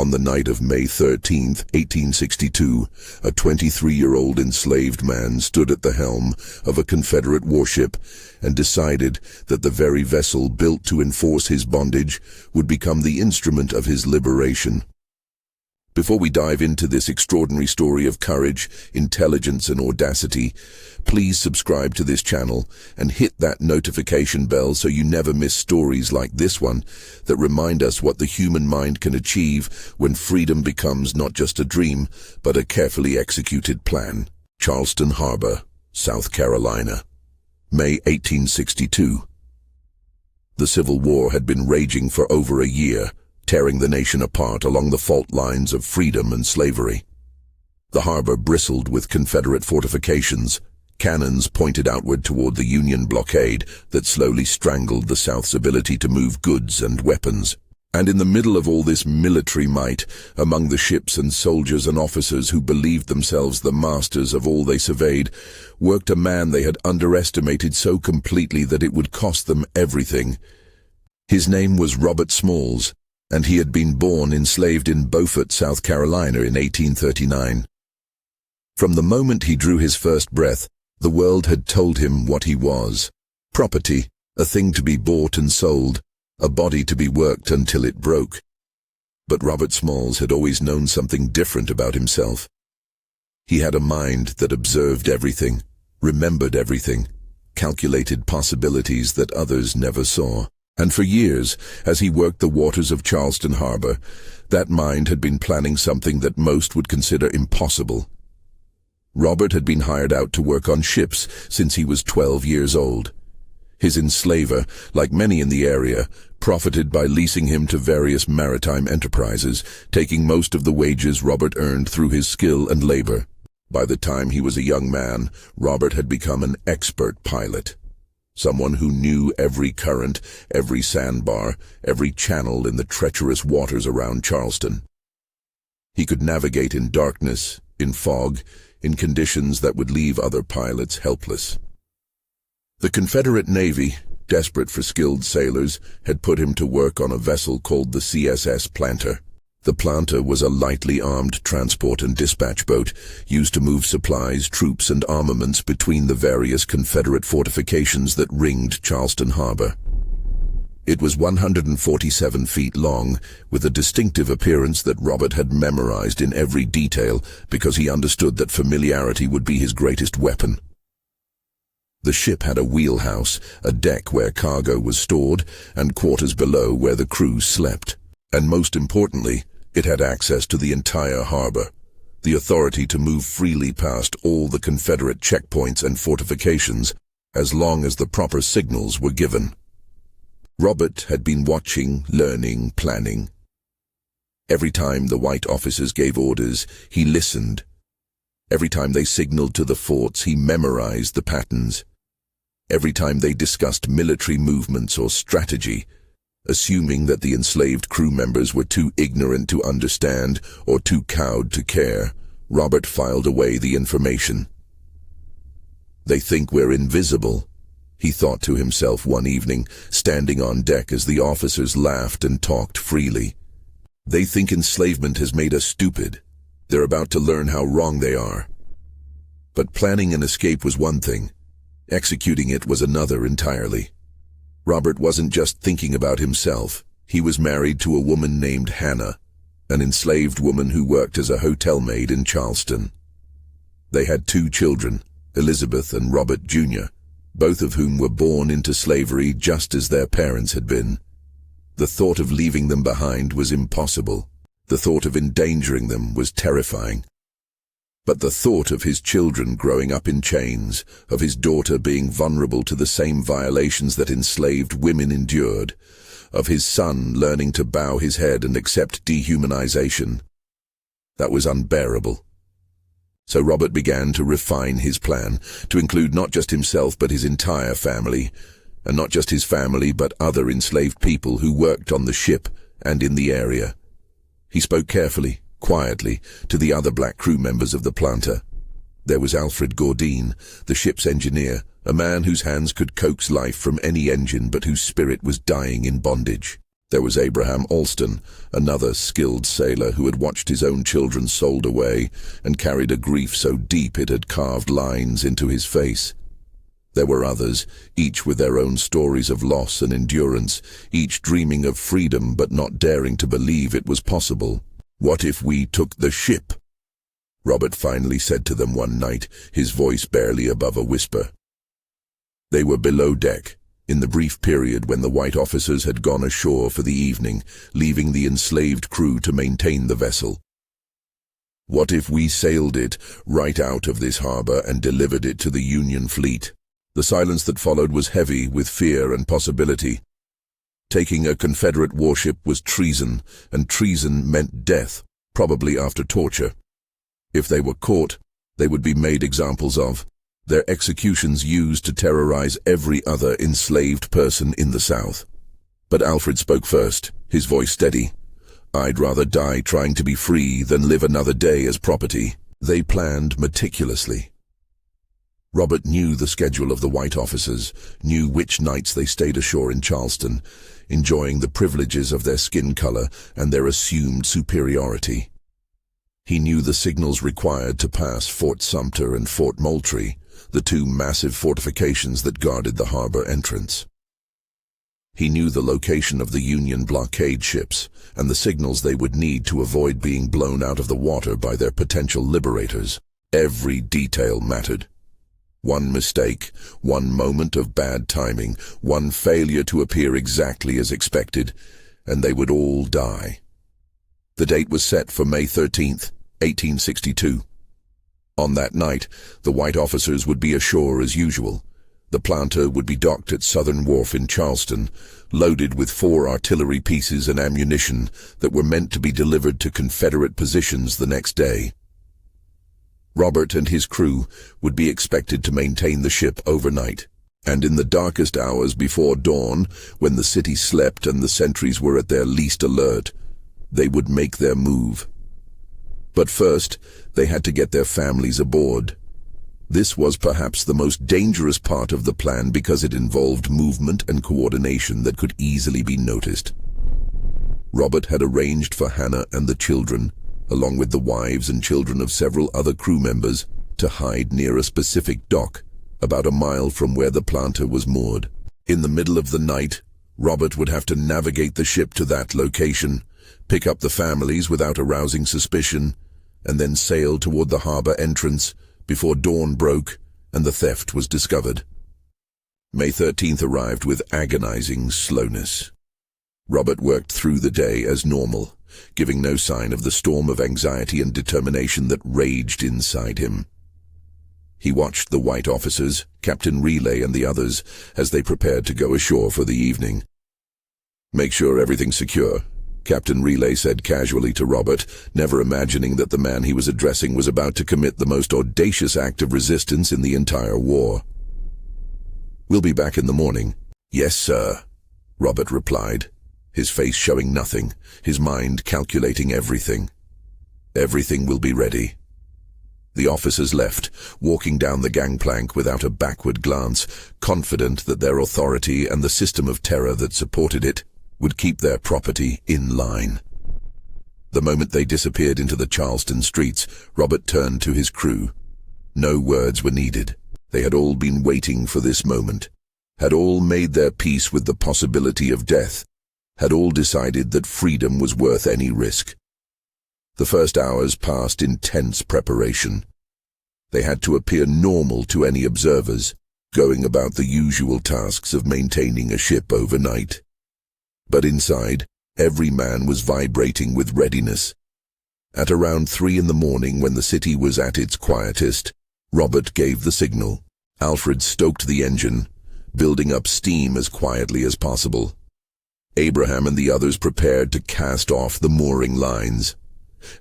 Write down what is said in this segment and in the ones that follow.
On the night of May 13, 1862, a 23-year-old enslaved man stood at the helm of a Confederate warship and decided that the very vessel built to enforce his bondage would become the instrument of his liberation. Before we dive into this extraordinary story of courage, intelligence, and audacity, please subscribe to this channel and hit that notification bell so you never miss stories like this one that remind us what the human mind can achieve when freedom becomes not just a dream, but a carefully executed plan. Charleston Harbor, South Carolina, May 1862. The Civil War had been raging for over a year, tearing the nation apart along the fault lines of freedom and slavery. The harbor bristled with Confederate fortifications, cannons pointed outward toward the Union blockade that slowly strangled the South's ability to move goods and weapons. And in the middle of all this military might, among the ships and soldiers and officers who believed themselves the masters of all they surveyed, worked a man they had underestimated so completely that it would cost them everything. His name was Robert Smalls, and he had been born enslaved in Beaufort, South Carolina in 1839. From the moment he drew his first breath, the world had told him what he was. Property, a thing to be bought and sold, a body to be worked until it broke. But Robert Smalls had always known something different about himself. He had a mind that observed everything, remembered everything, calculated possibilities that others never saw. And for years, as he worked the waters of Charleston Harbor, that mind had been planning something that most would consider impossible. Robert had been hired out to work on ships since he was 12 years old. His enslaver, like many in the area, profited by leasing him to various maritime enterprises, taking most of the wages Robert earned through his skill and labor. By the time he was a young man, Robert had become an expert pilot. Someone who knew every current, every sandbar, every channel in the treacherous waters around Charleston. He could navigate in darkness, in fog, in conditions that would leave other pilots helpless. The Confederate Navy, desperate for skilled sailors, had put him to work on a vessel called the CSS Planter. The Planter was a lightly armed transport and dispatch boat used to move supplies, troops, and armaments between the various Confederate fortifications that ringed Charleston Harbor. It was 147 feet long, with a distinctive appearance that Robert had memorized in every detail because he understood that familiarity would be his greatest weapon. The ship had a wheelhouse, a deck where cargo was stored, and quarters below where the crew slept. And most importantly, it had access to the entire harbor, the authority to move freely past all the Confederate checkpoints and fortifications as long as the proper signals were given. Robert had been watching, learning, planning. Every time the white officers gave orders, he listened. Every time they signaled to the forts, he memorized the patterns. Every time they discussed military movements or strategy, assuming that the enslaved crew members were too ignorant to understand or too cowed to care, Robert filed away the information. "They think we're invisible," he thought to himself one evening, standing on deck as the officers laughed and talked freely. "They think enslavement has made us stupid. They're about to learn how wrong they are." But planning an escape was one thing. Executing it was another entirely. Robert wasn't just thinking about himself. He was married to a woman named Hannah, an enslaved woman who worked as a hotel maid in Charleston. They had 2 children, Elizabeth and Robert Jr., both of whom were born into slavery just as their parents had been. The thought of leaving them behind was impossible. The thought of endangering them was terrifying. But the thought of his children growing up in chains, of his daughter being vulnerable to the same violations that enslaved women endured, of his son learning to bow his head and accept dehumanization, that was unbearable. So Robert began to refine his plan, to include not just himself but his entire family, and not just his family but other enslaved people who worked on the ship and in the area. He spoke carefully, quietly, to the other black crew members of the Planter. There was Alfred Gordine, the ship's engineer, a man whose hands could coax life from any engine but whose spirit was dying in bondage. There was Abraham Alston, another skilled sailor who had watched his own children sold away and carried a grief so deep it had carved lines into his face. There were others, each with their own stories of loss and endurance, each dreaming of freedom but not daring to believe it was possible. "What if we took the ship?" Robert finally said to them one night, his voice barely above a whisper. They were below deck, in the brief period when the white officers had gone ashore for the evening, leaving the enslaved crew to maintain the vessel. "What if we sailed it right out of this harbor and delivered it to the Union fleet?" The silence that followed was heavy with fear and possibility. Taking a Confederate warship was treason, and treason meant death, probably after torture. If they were caught, they would be made examples of, their executions used to terrorize every other enslaved person in the South. But Alfred spoke first, his voice steady. "I'd rather die trying to be free than live another day as property." They planned meticulously. Robert knew the schedule of the white officers, knew which nights they stayed ashore in Charleston, enjoying the privileges of their skin color and their assumed superiority. He knew the signals required to pass Fort Sumter and Fort Moultrie, the two massive fortifications that guarded the harbor entrance. He knew the location of the Union blockade ships and the signals they would need to avoid being blown out of the water by their potential liberators. Every detail mattered. One mistake, one moment of bad timing, one failure to appear exactly as expected, and they would all die. The date was set for May 13th, 1862. On that night, the white officers would be ashore as usual. The planter would be docked at Southern Wharf in Charleston, loaded with 4 artillery pieces and ammunition that were meant to be delivered to Confederate positions the next day. Robert and his crew would be expected to maintain the ship overnight, and in the darkest hours before dawn, when the city slept and the sentries were at their least alert, they would make their move. But first, they had to get their families aboard. This was perhaps the most dangerous part of the plan because it involved movement and coordination that could easily be noticed. Robert had arranged for Hannah and the children, along with the wives and children of several other crew members, to hide near a specific dock, about a mile from where the planter was moored. In the middle of the night, Robert would have to navigate the ship to that location, pick up the families without arousing suspicion, and then sail toward the harbor entrance before dawn broke and the theft was discovered. May 13th arrived with agonizing slowness. Robert worked through the day as normal, giving no sign of the storm of anxiety and determination that raged inside him. He watched the white officers, Captain Relay and the others, as they prepared to go ashore for the evening. "Make sure everything's secure," Captain Relay said casually to Robert, never imagining that the man he was addressing was about to commit the most audacious act of resistance in the entire war. "We'll be back in the morning." "Yes, sir," Robert replied, his face showing nothing, his mind calculating everything. "Everything will be ready." The officers left, walking down the gangplank without a backward glance, confident that their authority and the system of terror that supported it would keep their property in line. The moment they disappeared into the Charleston streets, Robert turned to his crew. No words were needed. They had all been waiting for this moment, had all made their peace with the possibility of death, had all decided that freedom was worth any risk. The first hours passed in tense preparation. They had to appear normal to any observers, going about the usual tasks of maintaining a ship overnight. But inside, every man was vibrating with readiness. At around 3 in the morning, when the city was at its quietest, Robert gave the signal. Alfred stoked the engine, building up steam as quietly as possible. Abraham and the others prepared to cast off the mooring lines,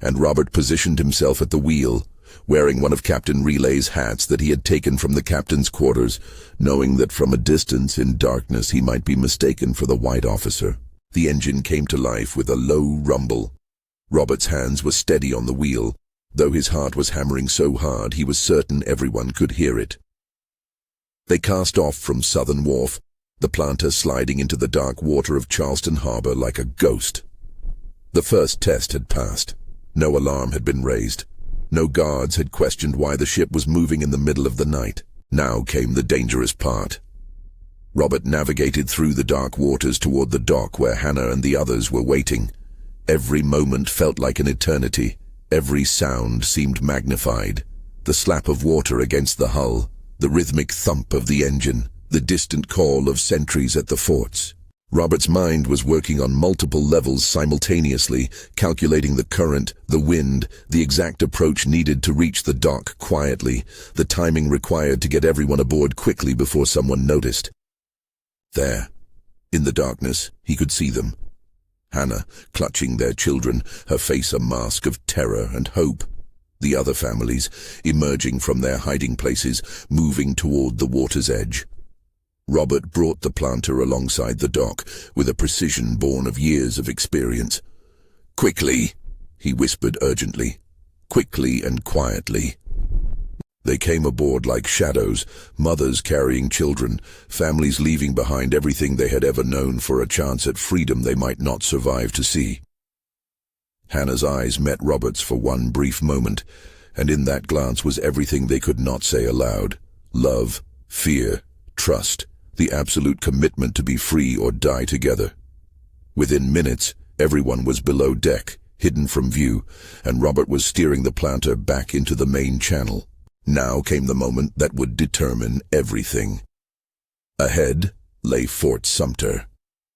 and Robert positioned himself at the wheel, wearing one of Captain Relay's hats that he had taken from the captain's quarters, knowing that from a distance in darkness he might be mistaken for the white officer. The engine came to life with a low rumble. Robert's hands were steady on the wheel, though his heart was hammering so hard he was certain everyone could hear it. They cast off from Southern Wharf, the planter sliding into the dark water of Charleston Harbor like a ghost. The first test had passed. No alarm had been raised. No guards had questioned why the ship was moving in the middle of the night. Now came the dangerous part. Robert navigated through the dark waters toward the dock where Hannah and the others were waiting. Every moment felt like an eternity. Every sound seemed magnified. The slap of water against the hull, the rhythmic thump of the engine, the distant call of sentries at the forts. Robert's mind was working on multiple levels simultaneously, calculating the current, the wind, the exact approach needed to reach the dock quietly, the timing required to get everyone aboard quickly before someone noticed. There, in the darkness, he could see them. Hannah, clutching their children, her face a mask of terror and hope. The other families, emerging from their hiding places, moving toward the water's edge. Robert brought the planter alongside the dock with a precision born of years of experience. "Quickly," he whispered urgently. "Quickly and quietly." They came aboard like shadows, mothers carrying children, families leaving behind everything they had ever known for a chance at freedom they might not survive to see. Hannah's eyes met Robert's for one brief moment, and in that glance was everything they could not say aloud. Love, fear, trust, the absolute commitment to be free or die together. Within minutes, everyone was below deck, hidden from view, and Robert was steering the planter back into the main channel. Now came the moment that would determine everything. Ahead lay Fort Sumter,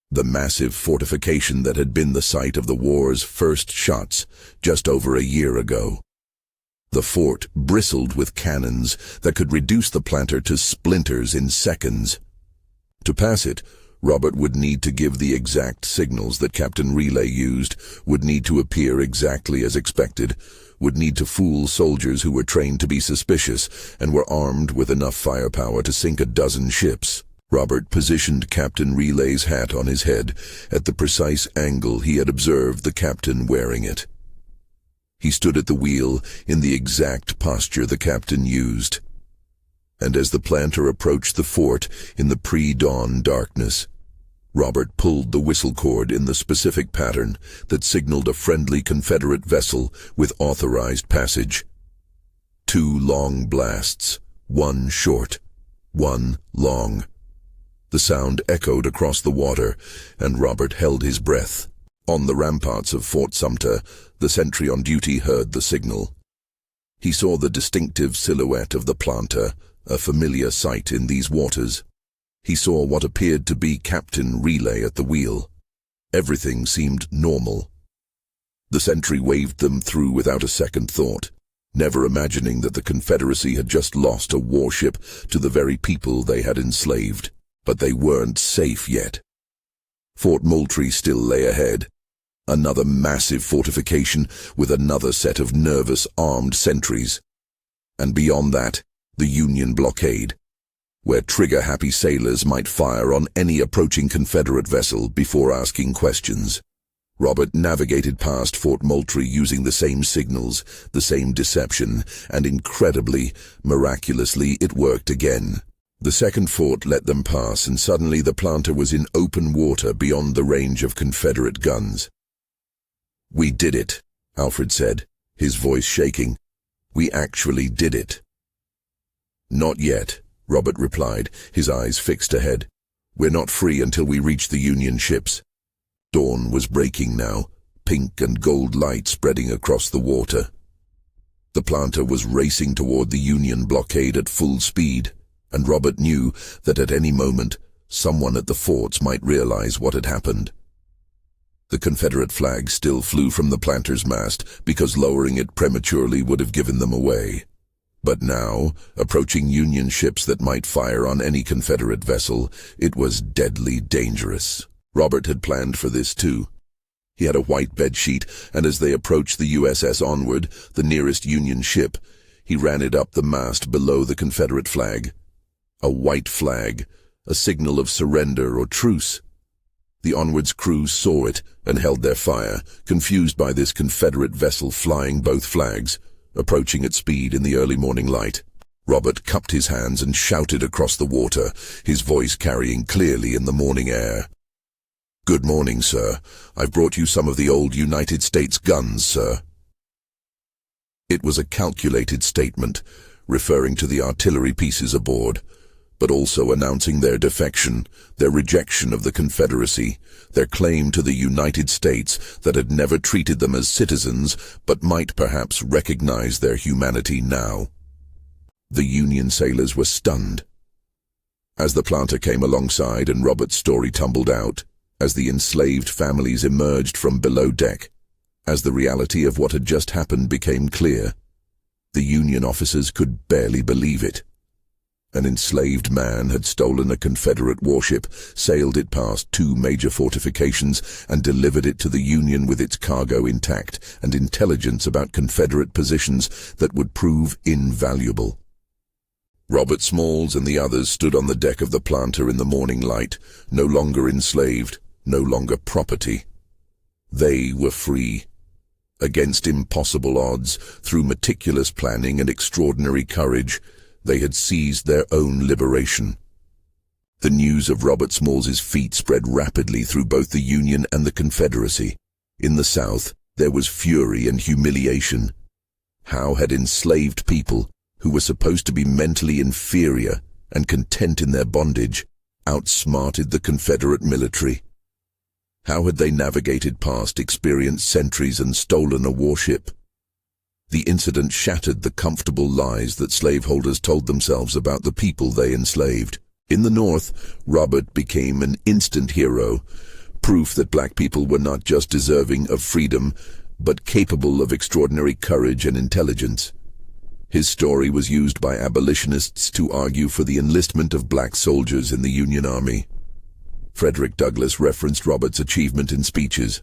the massive fortification that had been the site of the war's first shots just over a year ago. The fort bristled with cannons that could reduce the planter to splinters in seconds. To pass it, Robert would need to give the exact signals that Captain Relay used, would need to appear exactly as expected, would need to fool soldiers who were trained to be suspicious and were armed with enough firepower to sink a dozen ships. Robert positioned Captain Relay's hat on his head at the precise angle he had observed the captain wearing it. He stood at the wheel in the exact posture the captain used. And as the planter approached the fort in the pre-dawn darkness, Robert pulled the whistle cord in the specific pattern that signaled a friendly Confederate vessel with authorized passage. 2 long blasts, 1 short, 1 long. The sound echoed across the water, and Robert held his breath. On the ramparts of Fort Sumter, the sentry on duty heard the signal. He saw the distinctive silhouette of the planter, a familiar sight in these waters. He saw what appeared to be Captain Relay at the wheel. Everything seemed normal. The sentry waved them through without a second thought, never imagining that the Confederacy had just lost a warship to the very people they had enslaved. But they weren't safe yet. Fort Moultrie still lay ahead. Another massive fortification with another set of nervous armed sentries. And beyond that, the Union blockade, where trigger-happy sailors might fire on any approaching Confederate vessel before asking questions. Robert navigated past Fort Moultrie using the same signals, the same deception, and incredibly, miraculously, it worked again. The second fort let them pass, and suddenly the planter was in open water beyond the range of Confederate guns. "We did it," Alfred said, his voice shaking. "We actually did it." "Not yet," Robert replied, his eyes fixed ahead. "We're not free until we reach the Union ships." Dawn was breaking now, pink and gold light spreading across the water. The planter was racing toward the Union blockade at full speed, and Robert knew that at any moment, someone at the forts might realize what had happened. The Confederate flag still flew from the planter's mast because lowering it prematurely would have given them away. But now, approaching Union ships that might fire on any Confederate vessel, it was deadly dangerous. Robert had planned for this too. He had a white bedsheet, and as they approached the USS Onward, the nearest Union ship, he ran it up the mast below the Confederate flag. A white flag, a signal of surrender or truce. The Onward's crew saw it and held their fire, confused by this Confederate vessel flying both flags, approaching at speed in the early morning light. Robert cupped his hands and shouted across the water, his voice carrying clearly in the morning air. "Good morning, sir. I've brought you some of the old United States guns, sir." It was a calculated statement, referring to the artillery pieces aboard, but also announcing their defection, their rejection of the Confederacy, their claim to the United States that had never treated them as citizens, but might perhaps recognize their humanity now. The Union sailors were stunned. As the planter came alongside and Robert's story tumbled out, as the enslaved families emerged from below deck, as the reality of what had just happened became clear, the Union officers could barely believe it. An enslaved man had stolen a Confederate warship, sailed it past 2 major fortifications, and delivered it to the Union with its cargo intact and intelligence about Confederate positions that would prove invaluable. Robert Smalls and the others stood on the deck of the planter in the morning light, no longer enslaved, no longer property. They were free. Against impossible odds, through meticulous planning and extraordinary courage, they had seized their own liberation. The news of Robert Smalls's feat spread rapidly through both the Union and the Confederacy. In the South, there was fury and humiliation. How had enslaved people, who were supposed to be mentally inferior and content in their bondage, outsmarted the Confederate military? How had they navigated past experienced sentries and stolen a warship? The incident shattered the comfortable lies that slaveholders told themselves about the people they enslaved. In the North, Robert became an instant hero, proof that black people were not just deserving of freedom, but capable of extraordinary courage and intelligence. His story was used by abolitionists to argue for the enlistment of black soldiers in the Union Army. Frederick Douglass referenced Robert's achievement in speeches.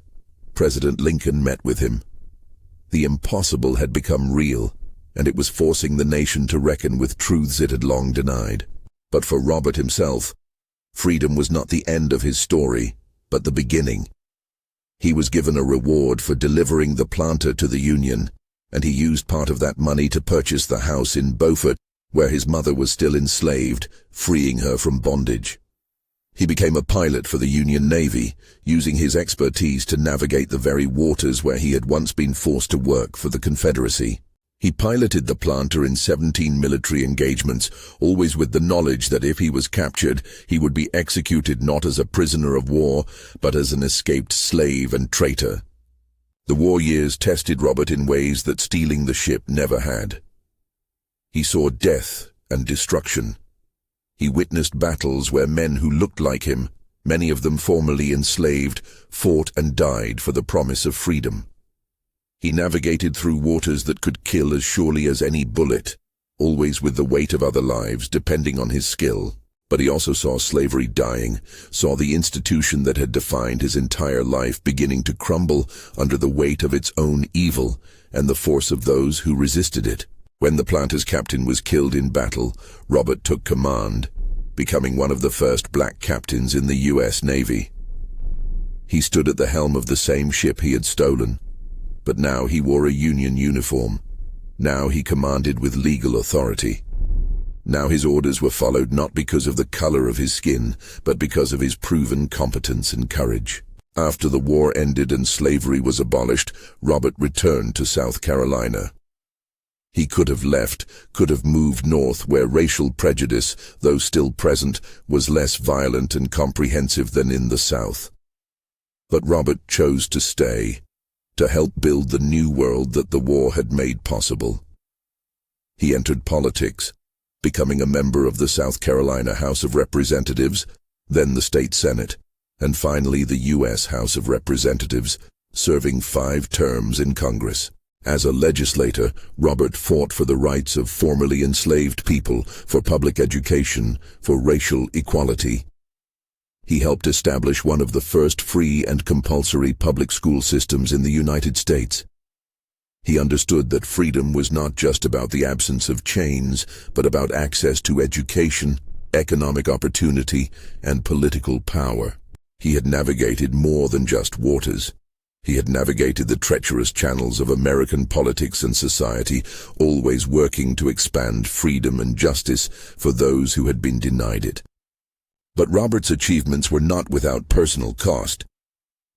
President Lincoln met with him. The impossible had become real, and it was forcing the nation to reckon with truths it had long denied. But for Robert himself, freedom was not the end of his story, but the beginning. He was given a reward for delivering the planter to the Union, and he used part of that money to purchase the house in Beaufort, where his mother was still enslaved, freeing her from bondage. He became a pilot for the Union Navy, using his expertise to navigate the very waters where he had once been forced to work for the Confederacy. He piloted the planter in 17 military engagements, always with the knowledge that if he was captured, he would be executed not as a prisoner of war, but as an escaped slave and traitor. The war years tested Robert in ways that stealing the ship never had. He saw death and destruction. He witnessed battles where men who looked like him, many of them formerly enslaved, fought and died for the promise of freedom. He navigated through waters that could kill as surely as any bullet, always with the weight of other lives depending on his skill. But he also saw slavery dying, saw the institution that had defined his entire life beginning to crumble under the weight of its own evil and the force of those who resisted it. When the planter's captain was killed in battle, Robert took command, becoming one of the first black captains in the U.S. Navy. He stood at the helm of the same ship he had stolen, but now he wore a Union uniform. Now he commanded with legal authority. Now his orders were followed not because of the color of his skin, but because of his proven competence and courage. After the war ended and slavery was abolished, Robert returned to South Carolina. He could have left, could have moved north where racial prejudice, though still present, was less violent and comprehensive than in the South. But Robert chose to stay, to help build the new world that the war had made possible. He entered politics, becoming a member of the South Carolina House of Representatives, then the state Senate, and finally the U.S. House of Representatives, serving 5 terms in Congress. As a legislator, Robert fought for the rights of formerly enslaved people, for public education, for racial equality. He helped establish one of the first free and compulsory public school systems in the United States. He understood that freedom was not just about the absence of chains, but about access to education, economic opportunity, and political power. He had navigated more than just waters. He had navigated the treacherous channels of American politics and society, always working to expand freedom and justice for those who had been denied it. But Robert's achievements were not without personal cost.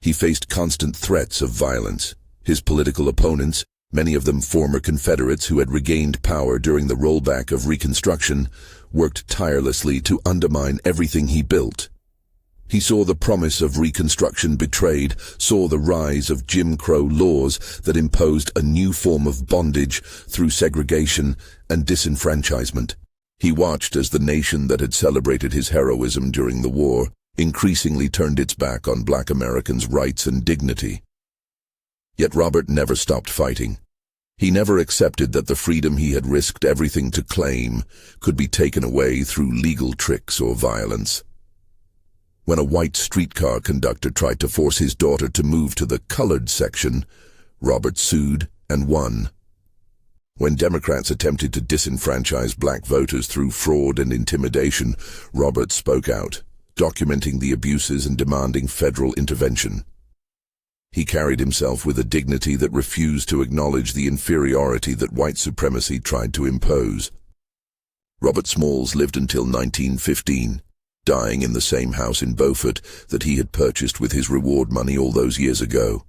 He faced constant threats of violence. His political opponents, many of them former Confederates who had regained power during the rollback of Reconstruction, worked tirelessly to undermine everything he built. He saw the promise of Reconstruction betrayed, saw the rise of Jim Crow laws that imposed a new form of bondage through segregation and disenfranchisement. He watched as the nation that had celebrated his heroism during the war increasingly turned its back on Black Americans' rights and dignity. Yet Robert never stopped fighting. He never accepted that the freedom he had risked everything to claim could be taken away through legal tricks or violence. When a white streetcar conductor tried to force his daughter to move to the colored section, Robert sued and won. When Democrats attempted to disenfranchise black voters through fraud and intimidation, Robert spoke out, documenting the abuses and demanding federal intervention. He carried himself with a dignity that refused to acknowledge the inferiority that white supremacy tried to impose. Robert Smalls lived until 1915. Dying in the same house in Beaufort that he had purchased with his reward money all those years ago.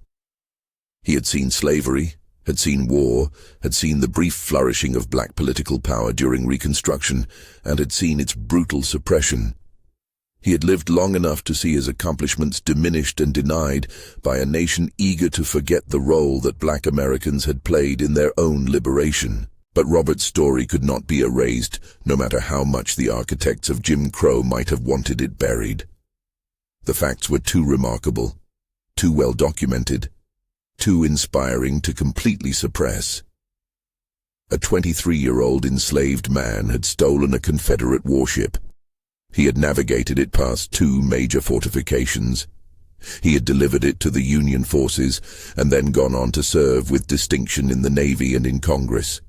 He had seen slavery, had seen war, had seen the brief flourishing of black political power during Reconstruction, and had seen its brutal suppression. He had lived long enough to see his accomplishments diminished and denied by a nation eager to forget the role that black Americans had played in their own liberation. But Robert's story could not be erased, no matter how much the architects of Jim Crow might have wanted it buried. The facts were too remarkable, too well documented, too inspiring to completely suppress. A 23-year-old enslaved man had stolen a Confederate warship. He had navigated it past 2 major fortifications. He had delivered it to the Union forces and then gone on to serve with distinction in the Navy and in Congress.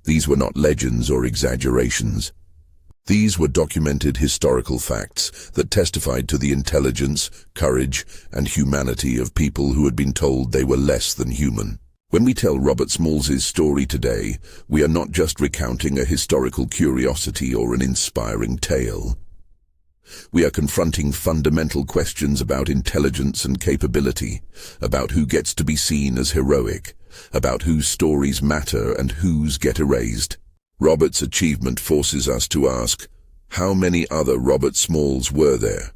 These were not legends or exaggerations. These were documented historical facts that testified to the intelligence, courage, and humanity of people who had been told they were less than human. When we tell Robert Smalls's story today, we are not just recounting a historical curiosity or an inspiring tale. We are confronting fundamental questions about intelligence and capability, about who gets to be seen as heroic, about whose stories matter and whose get erased. Robert's achievement forces us to ask, how many other Robert Smalls were there?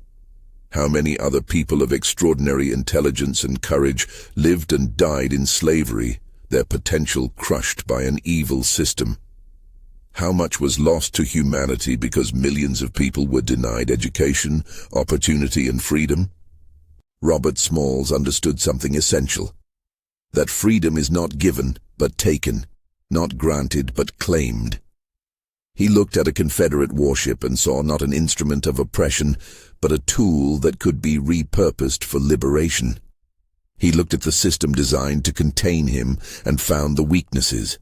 How many other people of extraordinary intelligence and courage lived and died in slavery, their potential crushed by an evil system? How much was lost to humanity because millions of people were denied education, opportunity, and freedom? Robert Smalls understood something essential. That freedom is not given, but taken, not granted, but claimed. He looked at a Confederate warship and saw not an instrument of oppression, but a tool that could be repurposed for liberation. He looked at the system designed to contain him and found the weaknesses,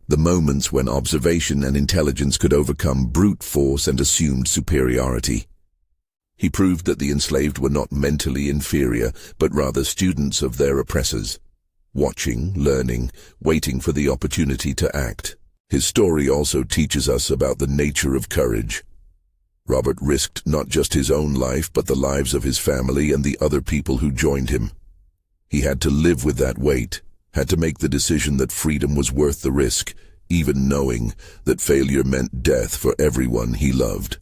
the moments when observation and intelligence could overcome brute force and assumed superiority. He proved that the enslaved were not mentally inferior, but rather students of their oppressors. Watching, learning, waiting for the opportunity to act. His story also teaches us about the nature of courage. Robert risked not just his own life, but the lives of his family and the other people who joined him. He had to live with that weight, had to make the decision that freedom was worth the risk, even knowing that failure meant death for everyone he loved.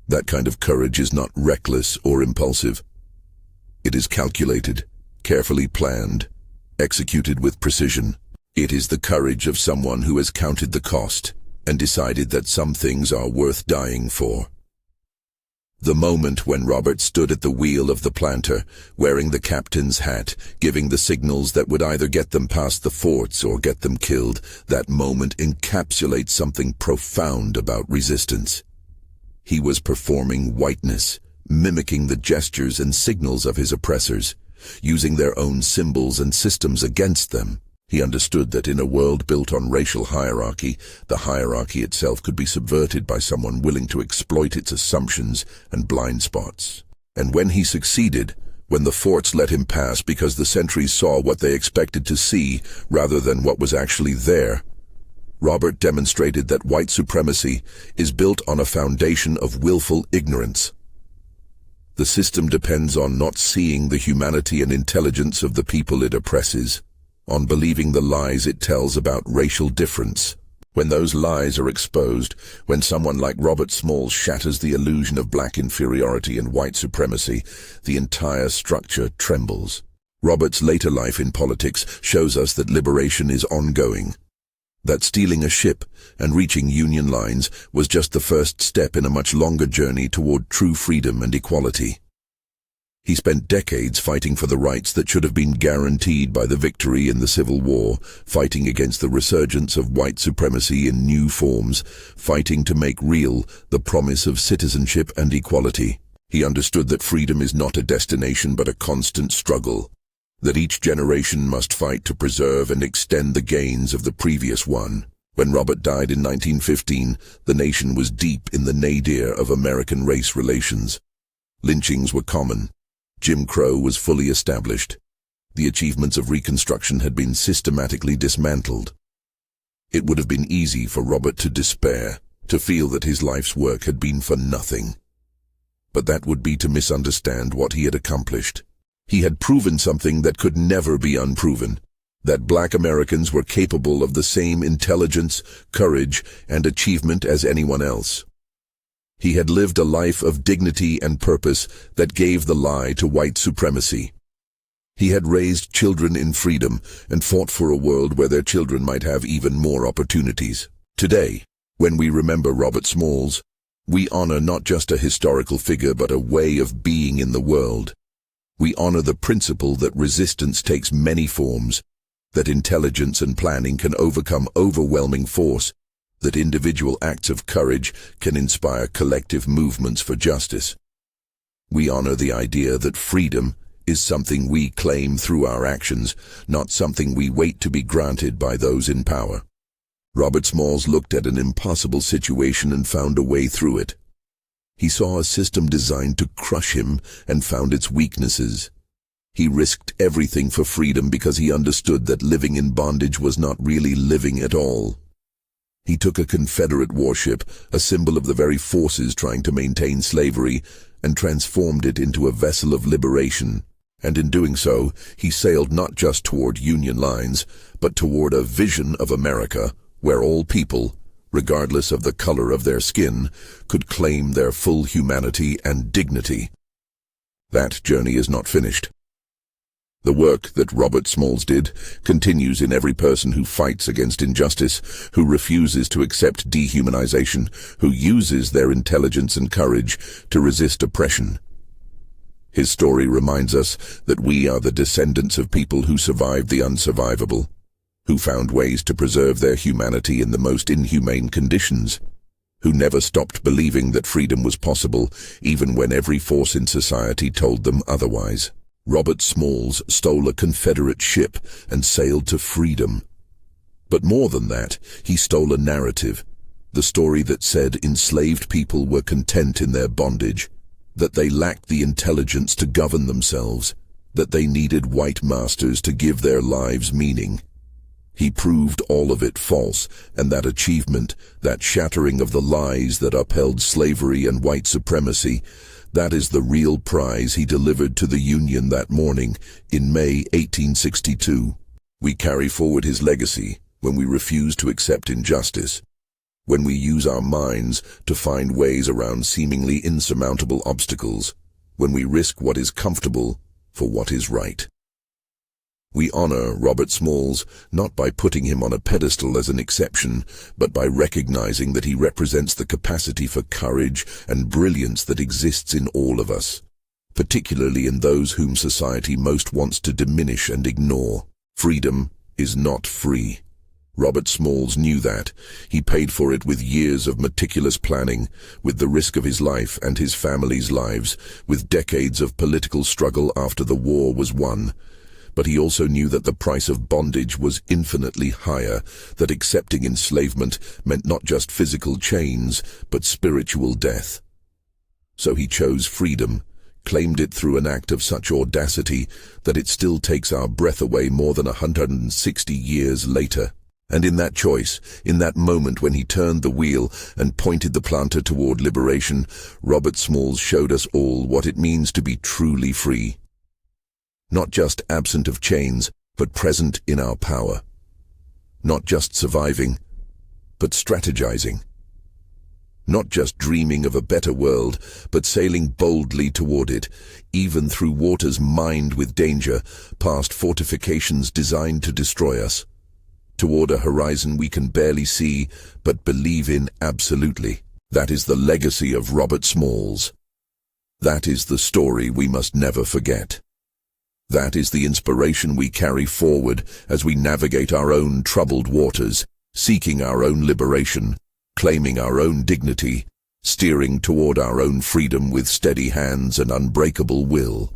That kind of courage is not reckless or impulsive. It is calculated, carefully planned, executed with precision. It is the courage of someone who has counted the cost and decided that some things are worth dying for. The moment when Robert stood at the wheel of the planter, wearing the captain's hat, giving the signals that would either get them past the forts or get them killed, that moment encapsulates something profound about resistance. He was performing whiteness, mimicking the gestures and signals of his oppressors, using their own symbols and systems against them. He understood that in a world built on racial hierarchy, the hierarchy itself could be subverted by someone willing to exploit its assumptions and blind spots. And when he succeeded, when the forts let him pass because the sentries saw what they expected to see rather than what was actually there. Robert demonstrated that white supremacy is built on a foundation of willful ignorance. The system depends on not seeing the humanity and intelligence of the people it oppresses, on believing the lies it tells about racial difference. When those lies are exposed, when someone like Robert Smalls shatters the illusion of black inferiority and white supremacy, the entire structure trembles. Robert's later life in politics shows us that liberation is ongoing, that stealing a ship and reaching Union lines was just the first step in a much longer journey toward true freedom and equality. He spent decades fighting for the rights that should have been guaranteed by the victory in the Civil War, fighting against the resurgence of white supremacy in new forms, fighting to make real the promise of citizenship and equality. He understood that freedom is not a destination but a constant struggle, that each generation must fight to preserve and extend the gains of the previous one. When Robert died in 1915, the nation was deep in the nadir of American race relations. Lynchings were common. Jim Crow was fully established. The achievements of Reconstruction had been systematically dismantled. It would have been easy for Robert to despair, to feel that his life's work had been for nothing. But that would be to misunderstand what he had accomplished. He had proven something that could never be unproven, that black Americans were capable of the same intelligence, courage, and achievement as anyone else. He had lived a life of dignity and purpose that gave the lie to white supremacy. He had raised children in freedom and fought for a world where their children might have even more opportunities. Today, when we remember Robert Smalls, we honor not just a historical figure but a way of being in the world. We honor the principle that resistance takes many forms, that intelligence and planning can overcome overwhelming force, that individual acts of courage can inspire collective movements for justice. We honor the idea that freedom is something we claim through our actions, not something we wait to be granted by those in power. Robert Smalls looked at an impossible situation and found a way through it. He saw a system designed to crush him and found its weaknesses. He risked everything for freedom because he understood that living in bondage was not really living at all. He took a Confederate warship, a symbol of the very forces trying to maintain slavery, and transformed it into a vessel of liberation. And in doing so, he sailed not just toward Union lines, but toward a vision of America where all people, regardless of the color of their skin, could claim their full humanity and dignity. That journey is not finished. The work that Robert Smalls did continues in every person who fights against injustice, who refuses to accept dehumanization, who uses their intelligence and courage to resist oppression. His story reminds us that we are the descendants of people who survived the unsurvivable, who found ways to preserve their humanity in the most inhumane conditions, who never stopped believing that freedom was possible, even when every force in society told them otherwise. Robert Smalls stole a Confederate ship and sailed to freedom. But more than that, he stole a narrative, the story that said enslaved people were content in their bondage, that they lacked the intelligence to govern themselves, that they needed white masters to give their lives meaning. He proved all of it false, and that achievement, that shattering of the lies that upheld slavery and white supremacy, that is the real prize he delivered to the Union that morning in May 1862. We carry forward his legacy when we refuse to accept injustice, when we use our minds to find ways around seemingly insurmountable obstacles, when we risk what is comfortable for what is right. We honor Robert Smalls not by putting him on a pedestal as an exception, but by recognizing that he represents the capacity for courage and brilliance that exists in all of us, particularly in those whom society most wants to diminish and ignore. Freedom is not free. Robert Smalls knew that. He paid for it with years of meticulous planning, with the risk of his life and his family's lives, with decades of political struggle after the war was won. But he also knew that the price of bondage was infinitely higher, that accepting enslavement meant not just physical chains, but spiritual death. So he chose freedom, claimed it through an act of such audacity that it still takes our breath away more than 160 years later. And in that choice, in that moment when he turned the wheel and pointed the planter toward liberation, Robert Smalls showed us all what it means to be truly free. Not just absent of chains, but present in our power. Not just surviving, but strategizing. Not just dreaming of a better world, but sailing boldly toward it, even through waters mined with danger, past fortifications designed to destroy us, toward a horizon we can barely see, but believe in absolutely. That is the legacy of Robert Smalls. That is the story we must never forget. That is the inspiration we carry forward as we navigate our own troubled waters, seeking our own liberation, claiming our own dignity, steering toward our own freedom with steady hands and unbreakable will.